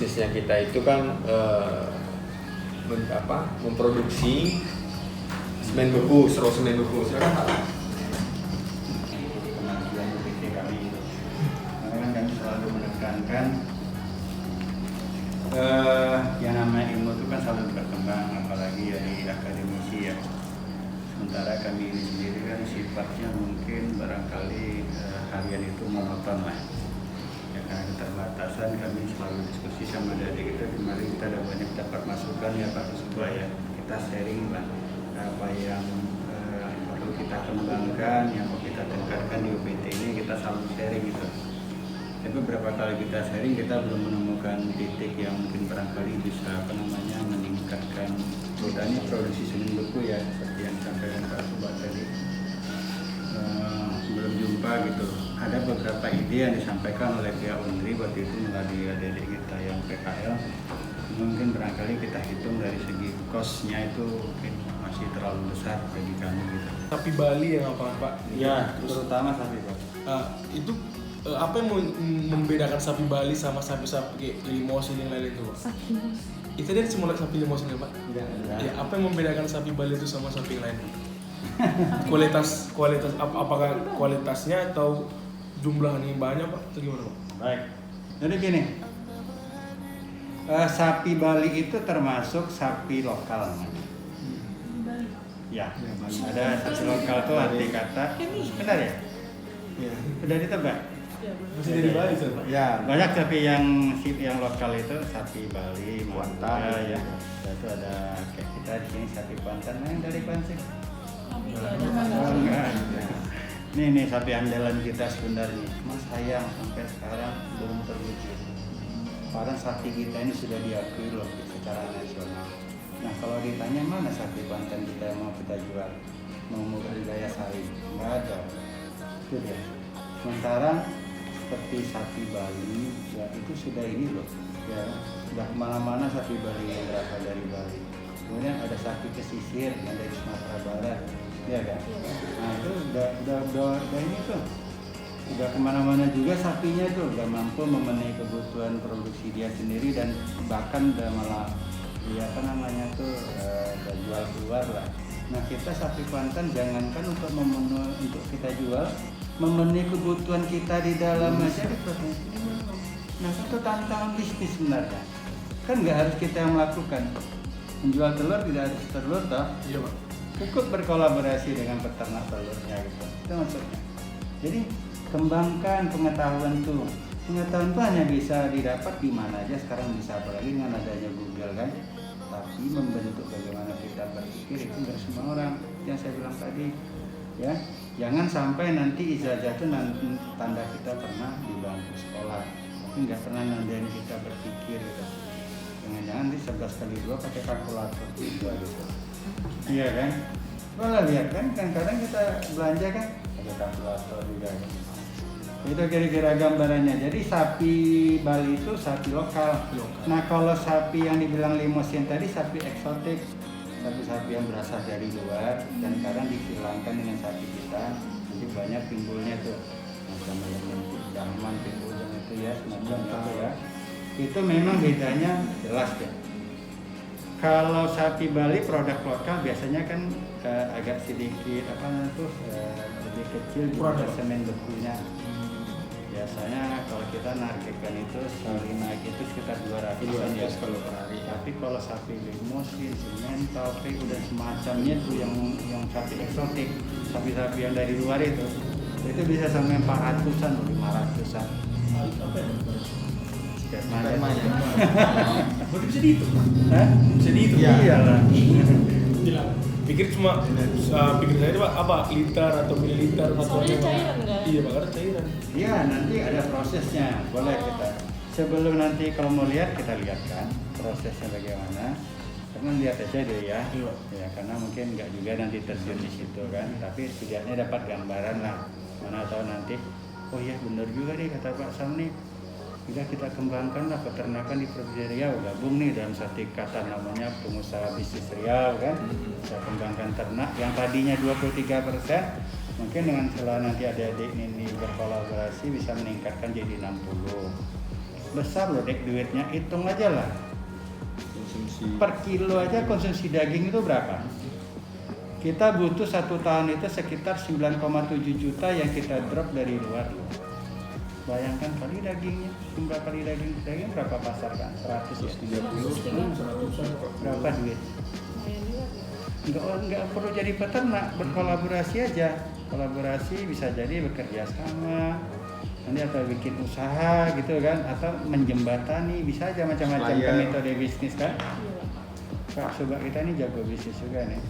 bisnisnya kita itu kan memproduksi semen beku, raw semen beku. Silakan Pak. Kemajuan PT kami itu. Karena kami selalu menekankan yang namanya ilmu itu kan selalu berkembang, apalagi dari akademisi ya. Sementara kami ini sendiri kan sifatnya mungkin barangkali harian itu monoton lah. Ya, karena keterbatasan kami selalu diskusi sama adik kita. Kemarin kita ada banyak dapat masukan ya Pak Kusubah ya. Kita sharing lah apa yang perlu kita kembangkan, yang mau kita tingkatkan di UPT ini, kita selalu sharing gitu. Tapi beberapa kali kita sharing kita belum menemukan titik yang mungkin barangkali bisa meningkatkan terutama produksi semen beku ya, seperti yang disampaikan Pak Subah tadi. Belum jumpa gitu. Ada beberapa ide yang disampaikan oleh pihak Undri waktu itu melalui adik kita yang PKL. Mungkin barangkali kita hitung dari segi cost-nya itu mungkin masih terlalu besar bagi kami gitu. Sapi Bali yang apa Pak? Ya, terutama sapi Pak. Itu apa yang membedakan sapi Bali sama sapi-sapi kayak limosin yang lain itu Pak? Itu dia cuma sapi limosin ya Pak? Enggak. Ya, apa yang membedakan sapi Bali itu sama sapi yang lain? kualitas apakah kualitasnya atau jumlahnya banyak Pak? Atau gimana Pak? Baik. Jadi gini. Sapi Bali itu termasuk sapi lokal namanya. Ya, ada sapi lokal itu arti kata. Benar ya? Iya. Sudah ditebak? Masih dari Bali sih Pak? Ya, banyak sapi yang lokal itu sapi Bali, Kuantan ya. Itu ada kayak kita di sini sapi Kuantan, yang dari Kuantan. Oh, enggak. Ini sapi andalan kita sebenarnya. Mas sayang sampai sekarang belum terwujud. Padahal sapi kita ini sudah diakui loh secara nasional. Nah kalau ditanya mana sapi Kuantan kita yang mau kita jual, mau budidaya sari, nggak ada. Itu dia. Sementara seperti sapi Bali, ya itu sudah ini loh, ya sudah kemana-mana sapi Bali yang berasal dari Bali. Kemudian ada sapi pesisir yang dari Sumatera Barat, ya kan? Nah itu udah ini tuh, udah kemana-mana juga sapinya tuh, udah mampu memenuhi kebutuhan produksi dia sendiri dan bahkan udah malah, ya apa namanya tuh, udah jual keluar lah. Nah kita sapi Kuantan jangankan untuk untuk kita jual, memenuhi kebutuhan kita di dalam aja di provinsi ini belum. Nah itu tantangan bisnis sebenarnya. Kan nggak harus kita yang melakukan. Menjual telur tidak harus telur toh. Iya Pak. Cukup berkolaborasi dengan peternak telurnya gitu. Itu maksudnya. Jadi kembangkan pengetahuan tuh. Pengetahuan itu hanya bisa didapat di mana aja sekarang bisa, apalagi dengan adanya Google kan. Tapi membentuk bagaimana kita berpikir itu dari semua orang. Yang saya bilang tadi, ya. Jangan sampai nanti ijazah itu tanda kita pernah di bangku sekolah, tapi nggak pernah nandain kita berpikir gitu. Jangan-jangan di 11 kali 2 pakai kalkulator juga gitu. Iya kan? Malah lihat kan, kadang kita belanja kan pakai kalkulator juga kan. Itu kira-kira gambarannya. Jadi sapi Bali itu sapi lokal. Nah kalau sapi yang dibilang limosin tadi sapi eksotik, sapi-sapi yang berasal dari luar dan kadang dihilangkan dengan sapi kita, nanti banyak timbulnya tuh macam zaman timbul itu ya, semacam itu ya. Itu memang bedanya jelas ya. Kalau sapi Bali produk lokal biasanya kan agak sedikit lebih kecil daripada semen bekunya. Biasanya kalau kita nargetkan itu sekali naik itu sekitar 200 ya kalau per hari. Tapi kalau sapi limosin, simental, udah semacamnya tuh yang sapi eksotik, sapi-sapi yang dari luar itu bisa sampai 400-an, 500-an. Sperma ya. Berarti bisa dihitung? Hah? Bisa dihitung? Iyalah. Gila. Pikir cuma pikir saya itu Pak apa liter atau mililiter atau soalnya cairan kan? Iya Pak, karena cairan. Iya, nanti ada prosesnya. Boleh kita. Sebelum nanti kalau mau lihat kita lihat kan prosesnya bagaimana. Karena lihat aja deh ya. Iya. Ya, karena mungkin nggak juga nanti terjun di situ kan. Tapi setidaknya dapat gambaran lah. Mana tahu nanti, oh iya benar juga nih kata Pak Sam nih. Sudah kita kembangkan lah peternakan di Provinsi Riau, gabung nih dalam satu ikatan namanya pengusaha bisnis Riau kan. Kita kembangkan ternak yang tadinya 23%, mungkin dengan setelah nanti adik-adik ini berkolaborasi bisa meningkatkan jadi 60. besar loh dek duitnya, hitung aja lah. Konsumsi. Per kilo aja konsumsi daging itu berapa? Kita butuh 1 tahun itu sekitar 9,7 juta yang kita drop dari luar. Bayangkan kali dagingnya, jumlah kali daging berapa pasar kan? 100 ya? 130. Berapa duit? Enggak perlu jadi peternak, berkolaborasi aja. Kolaborasi bisa jadi bekerja sama, nanti atau bikin usaha gitu kan, atau menjembatani, bisa aja macam-macam kan metode bisnis kan. Pak Sobat kita ini jago bisnis juga nih,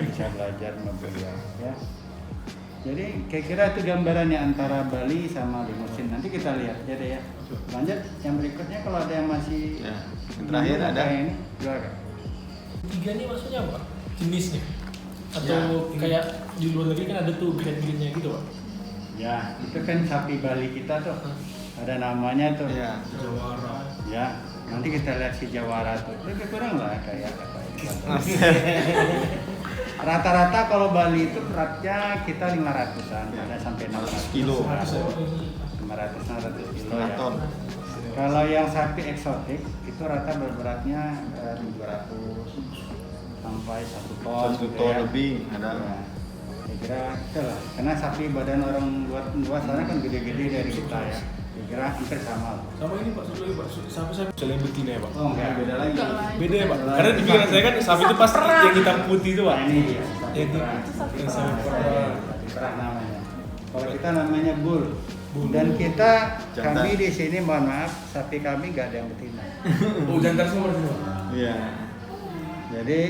bisa belajar membeliau ya. Jadi kira-kira itu gambarannya antara Bali sama Limusin. Nanti kita lihat aja deh ya. Lanjut yang berikutnya, kalau ada yang masih Ya, yang terakhir ada. kayak ini, juara. Tiga ini maksudnya apa? Jenisnya? Atau Ya. kayak di luar negeri kan ada tuh grade-grade-nya gitu Pak? Ya, itu kan sapi Bali kita tuh ada namanya tuh. Ya. Jawara. Ya, nanti kita lihat si Jawara tuh. Lebih kurang lah kayak apa itu. Rata-rata kalau Bali itu beratnya kita 500-an, ada sampai 600 kilo. 500-600 kilo ya. Ton. Kalau yang sapi eksotik itu rata berberatnya 700 sampai 1 ton. 1 gitu ton ya. lebih ada. Ya. Kira itulah, karena sapi badan orang luar sana kan gede-gede dari kita ya. Kira hampir sama. Sama ini Pak, satu lagi Pak, sapi-sapi selain betina ya Pak? Oh enggak, beda lagi. Enggak lah. Beda ya Pak? Beda. Karena di pikiran saya kan sapi itu pasti yang hitam putih itu Pak. Nah, ini dia. Sapi Yang perah. yang sapi perah. Sapi perah namanya. Kalau kita namanya bull. Bull. Dan kita Jantan. kami di sini mohon maaf, sapi kami nggak ada yang betina. Oh, jantan semua berarti Pak? Iya. Jadi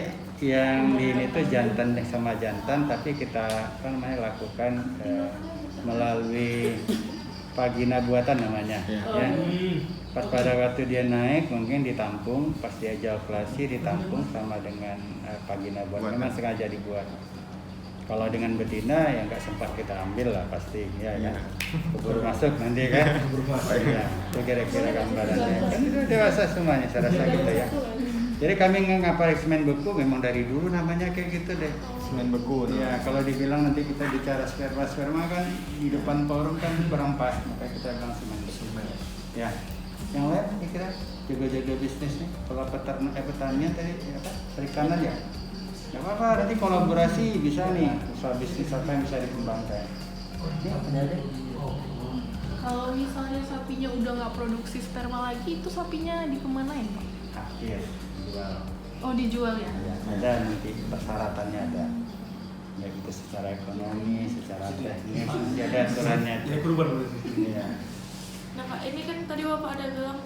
yang di ini tuh jantan sama jantan, tapi kita apa namanya lakukan melalui pagina buatan namanya. Iya. Ya. Hmm. Pas pada waktu dia naik mungkin ditampung, pas dia ejakulasi ditampung sama dengan pagina buatan. Memang sengaja dibuat. Kalau dengan betina ya nggak sempat kita ambil lah pasti, ya kan. Keburu masuk nanti kan. Iya, itu kira-kira gambarannya. Kan itu dewasa semuanya, saya rasa gitu ya. Jadi kami ngapa semen beku memang dari dulu namanya kayak gitu deh. Semen beku. Ya kalau dibilang nanti kita bicara sperma kan di depan forum kan kurang pas, maka kita bilang semen beku. Ya, yang lain kira-kira jaga-jaga bisnis nih. Kalau petanian tadi apa? Perikanan ya. Gak apa-apa, nanti kolaborasi bisa nih, usaha bisnis apa yang bisa dikembangkan. Ini ada deh. Kalau misalnya sapinya udah nggak produksi sperma lagi, itu sapinya dikemanain Pak? Akhir jual. Oh, dijual ya? Ya, ada nanti persyaratannya ada. Baik itu secara ekonomi, secara teknis, nanti ada aturannya. Ya perubahan berarti. Iya. Nah Pak, ini kan tadi Bapak ada bilang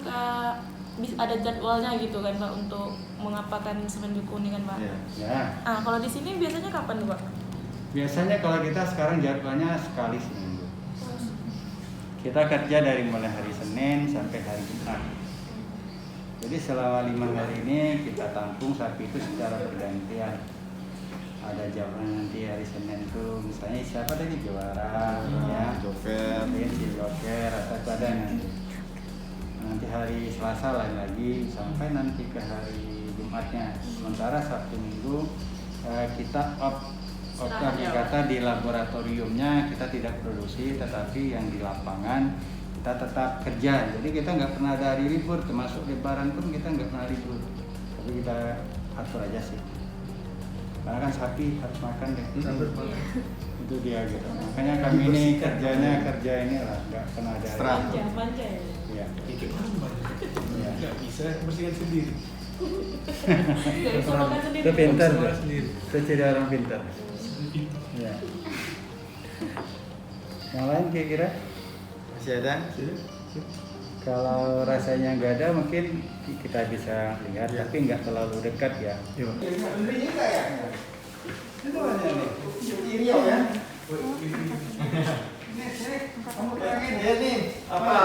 ada jadwalnya gitu kan Pak untuk mengapakan semen beku ini kan Pak. Iya. Ya, Ah, kalau di sini biasanya kapan Pak? biasanya kalau kita sekarang jadwalnya sekali seminggu. Kita kerja dari mulai hari Senin sampai hari Jumat. Jadi selama 5 hari ini kita tampung sapi itu secara bergantian. Ada jadwalnya nanti hari Senin itu misalnya siapa tadi Jawara, ya, Joker. mungkin si Joker atau ada nanti hari Selasa lain lagi sampai nanti ke hari Jumatnya. Sementara Sabtu Minggu kita arti kata di laboratoriumnya kita tidak produksi, tetapi yang di lapangan kita tetap kerja. Jadi kita nggak pernah ada hari libur, termasuk Lebaran pun kita nggak pernah libur. Tapi kita atur aja sih. Karena kan sapi harus makan deh. Itu dia gitu. Makanya kami ini kerja ini lah, nggak pernah ada. Ekstra. Manja ya. Iya. Itu kan gimana? Iya. Nggak bisa bersihkan sendiri. Nggak bisa makan sendiri. Itu pintar Bisa tuh. sendiri. Itu ciri orang pintar. Iya. Yang lain kira-kira? Masih ada? Kalau rasanya nggak ada mungkin kita bisa lihat, Ya. tapi nggak terlalu dekat ya. Iya. Itu aja nih. Iriau ya. Kamu pengen Dia nih apa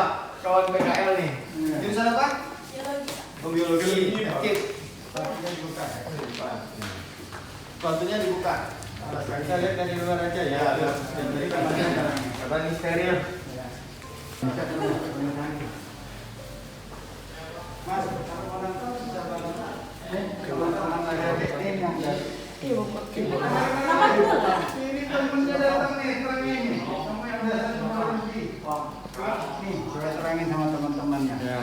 kawan PKL nih? Iya. Jurusan apa? Biologi. Aktif. Sepatunya dibuka. Kita lihat dari luar aja ya. Ya, lihat. Dari kamarnya. Apa ini steril? Ya. Bisa terus menangani. Mas, kalau orang tahu bisa bangun. Kalau orang ada ini yang dari Iya Bapak. Nama dua lah. ini temennya datang nih, orang ini. Kamu yang datang sama orang ini. Nih, coba terangin sama teman-temannya. Ya.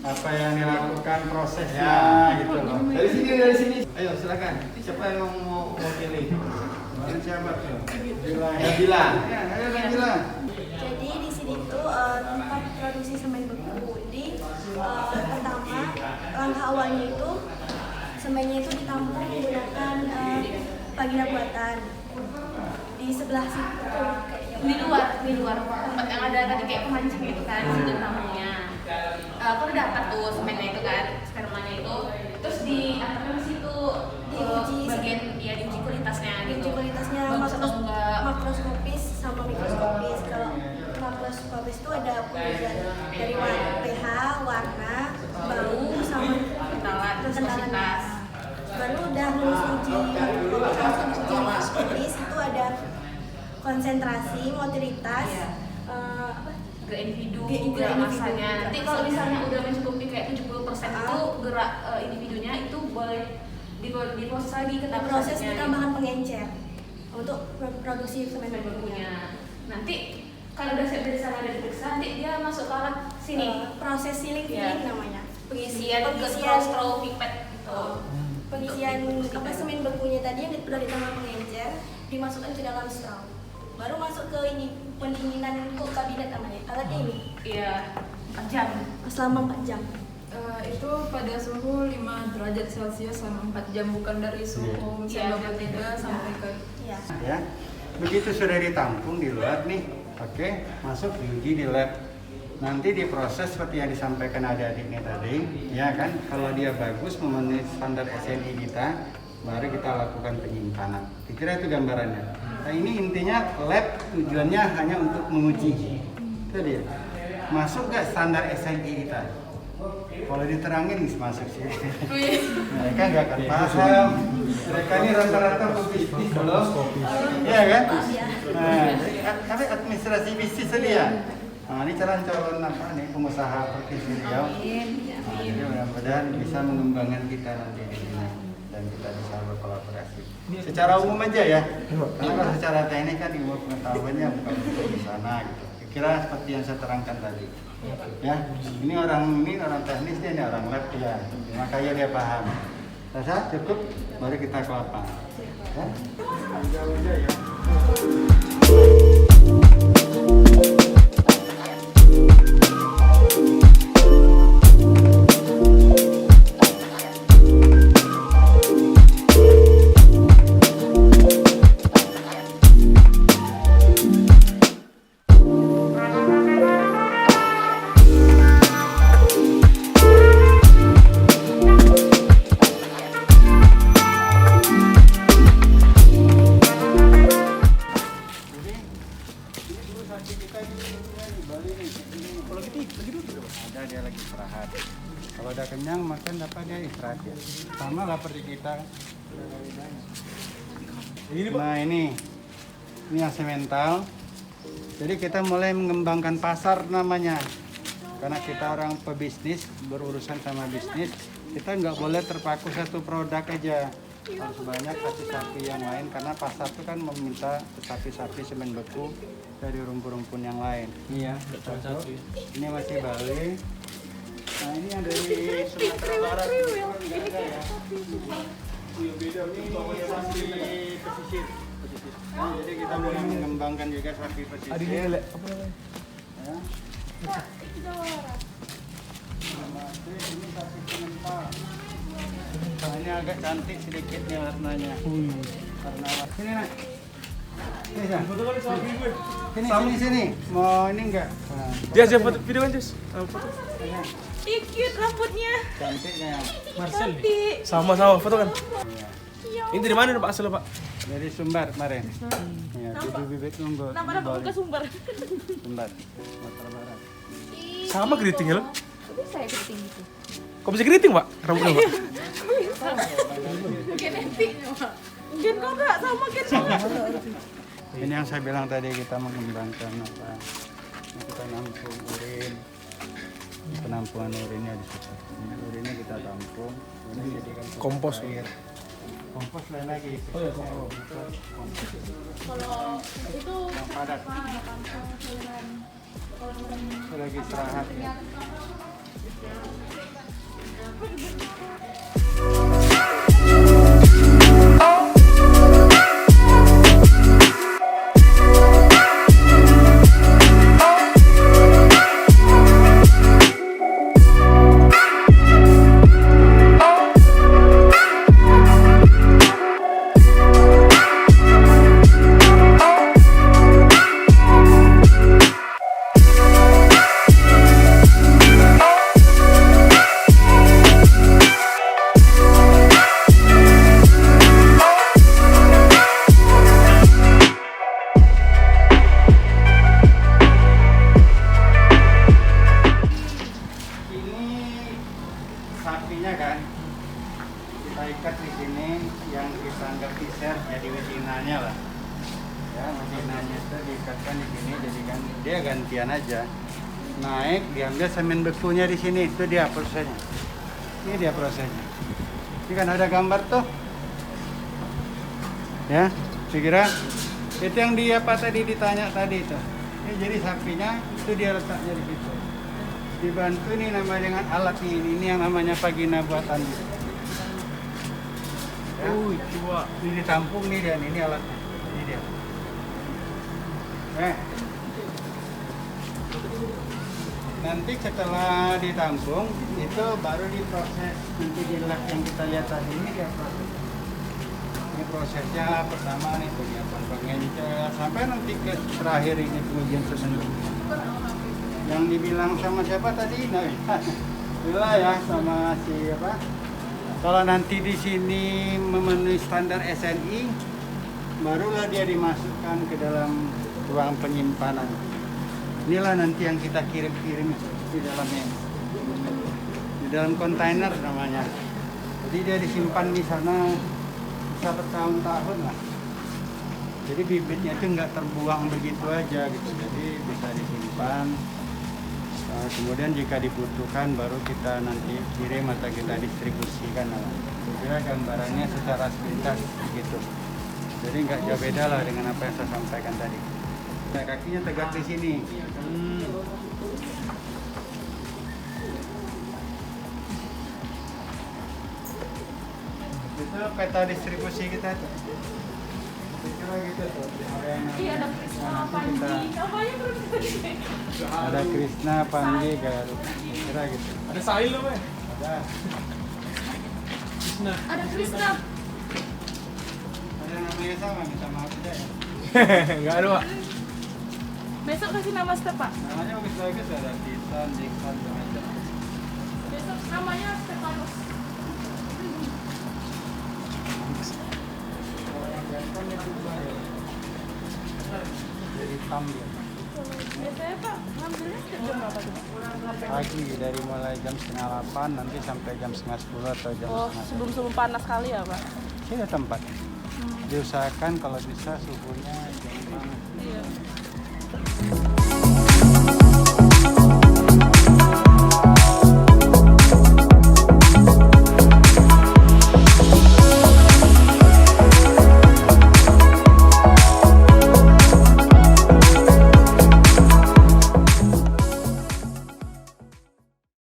Apa yang dilakukan prosesnya gitu loh. Dari sini. Ayo silakan. Siapa yang mau pilih? Ini siapa tuh? Nabila. Ya, ayo Nabila. Jadi di sini tuh tempat produksi semen beku. Jadi pertama langkah awalnya itu semennya itu ditampung menggunakan vagina buatan. Di sebelah situ di luar tempat yang ada tadi kayak pemancing gitu kan, situ tamunya. Aku udah dapat tuh semennya itu kan, spermanya itu, terus di antarkan di situ Diuji bagian ya diuji kualitasnya gitu. Uji kualitasnya Bagus atau enggak? makroskopis sama mikroskopis. Kalau makroskopis itu ada pengujian dari pH, warna, bau, sama Kentalan, kekentalan. Baru udah lulus uji mikroskopis itu ada konsentrasi, motilitas, apa? Gerak individu, Gerak gerak individu, masanya. gerak Nanti kalau masanya. misalnya udah mencukupi kayak 70% itu gerak individunya itu boleh diproses lagi ke tahap Proses selanjutnya, tambahan pengencer untuk produksi semen semen beku. bekunya. Nanti kalau udah dari sana udah diperiksa, nanti dia masuk ke alat sini. Proses sealing Ya. filling namanya. Pengisian pengisian straw pipet gitu. pengisian apa semen bekunya tadi yang udah ditambah pengencer dimasukkan ke dalam straw. Baru masuk ke ini pendinginan cool kabinet namanya. Alatnya ini Iya, 4 jam. selama 4 jam. Itu pada suhu 5 derajat Celcius selama 4 jam, bukan dari suhu misalnya 23 sampai ke Iya. Ya, begitu sudah ditampung di luar nih, oke, masuk diuji di lab. Nanti diproses seperti yang disampaikan adik-adik ini tadi, ya kan? Kalau dia bagus memenuhi standar SNI kita, baru kita lakukan penyimpanan. Kira itu gambarannya. Nah, ini intinya lab tujuannya hanya untuk menguji. Itu dia. Masuk nggak standar SNI kita? Kalau diterangin bisa masuk sih. Mereka nggak akan paham. Mereka ini rata-rata pebisnis belum. Iya kan? Nah, tapi administrasi bisnis tadi ya. Nah, ini calon-calon apa nih pengusaha provinsi Riau. Nah, jadi mudah-mudahan bisa mengembangkan kita nanti di sini dan kita bisa berkolaborasi. Secara umum aja ya. Karena kalau secara teknik kan ilmu pengetahuannya bukan di sana gitu. Kira seperti yang saya terangkan tadi. Ya, ini orang teknis dia, ini orang lab ya. Makanya dia paham. Rasa cukup, baru kita ke lapangan. Ya? Jauh aja ya. Ada dia lagi istirahat. Kalau udah kenyang makan dapat dia istirahat ya. Sama lah seperti kita. Nah ini yang semental. Jadi kita mulai mengembangkan pasar namanya. Karena kita orang pebisnis berurusan sama bisnis, kita nggak boleh terpaku satu produk aja. Harus banyak sapi-sapi yang lain karena pasar itu kan meminta sapi-sapi semen beku dari rumpun-rumpun yang lain. Iya, betul. Ini masih Bali. Nah ini yang dari Sumatera Barat. Ini ada ya. Ini masih pesisir. Nah, jadi kita mulai mengembangkan juga sapi pesisir. Apa namanya? Ya. Ini sapi semental. Nah, ini agak cantik sedikit nih warnanya. Warna sini nak. Sini, Sa. Sini. Mau ini enggak? Nah, Jess, foto video kan Jess? Foto. sini. Ih, cute rambutnya. Cantiknya. Marcel nih. Sama-sama foto kan? Iya. Ini dari mana Pak asalnya Pak? Dari Sumbar kemarin. Ya, bibit nunggu. Kenapa dapat buka sumber? Sumbar. Sumatera Barat. Sama keritingnya loh. Tapi saya keriting gitu. Kok bisa keriting Pak? Rambutnya Pak? Genetiknya, Pak. Gen kodrak sama gen kodrak. Ini yang saya bilang tadi kita mengembangkan apa? Kita nampung urin. Penampungan urinnya di situ. Ini urinnya kita tampung. Ini jadikan Kompos. air. Kompos lain lagi. Oh ya, kompos. Kalau itu Yang padat. apa? Saluran Itu lagi istirahat ya. Sapinya kan kita ikat di sini, yang kita anggap iser jadi betinanya lah ya. Betinanya itu diikatkan di sini, jadi kan dia gantian aja naik, diambil semen bekunya di sini. Itu dia prosesnya, ini dia prosesnya. Ini kan ada gambar tuh ya, kira itu yang dia apa tadi ditanya tadi itu. Ini jadi sapinya itu dia letaknya di situ, dibantu ini namanya dengan alat ini yang namanya vagina buatan gitu. Ya. Coba. Ini ditampung nih dan ini alatnya. Ini dia. Nanti setelah ditampung itu baru diproses, nanti di lab yang kita lihat tadi ini dia proses. Ini prosesnya pertama nih penyiapan pengencel sampai nanti ke terakhir ini pengujian semen. Yang dibilang sama siapa tadi? Nah, itulah ya sama siapa? Kalau nanti di sini memenuhi standar SNI, barulah dia dimasukkan ke dalam ruang penyimpanan. Inilah nanti yang kita kirim-kirim di dalamnya, di dalam kontainer namanya. Jadi dia disimpan di sana bisa bertahun-tahun lah. Jadi bibitnya itu nggak terbuang begitu aja gitu. Jadi bisa disimpan. Kemudian jika dibutuhkan baru kita nanti kirim atau kita distribusikan. Kira gambarannya secara sepintas gitu. Jadi nggak jauh beda lah dengan apa yang saya sampaikan tadi. Nah, kakinya tegak di sini. Itu peta distribusi kita tuh. Kira gitu tuh. Iya, ada Krisna, Panji, namanya terus Ada Krisna, Panji, Garut. Kira gitu. Ada Sahil apa ya? Ada. Krisna. ada Krisna. Ada namanya sama, minta maaf tidak ya. Enggak ada, Pak. Besok kasih nama Step, Pak. Namanya bagus-bagus, ada Titan, Dixon, macam. Besok namanya Stefanus. Jadi tam dia. Biasanya Pak ngambilnya setiap jam berapa tuh, Pak? Pagi dari mulai jam 7:30 nanti sampai jam 9:30 atau jam Oh, 9:30. sebelum panas kali ya, Pak? Sini tempat. Diusahakan kalau bisa suhunya jangan panas. Iya.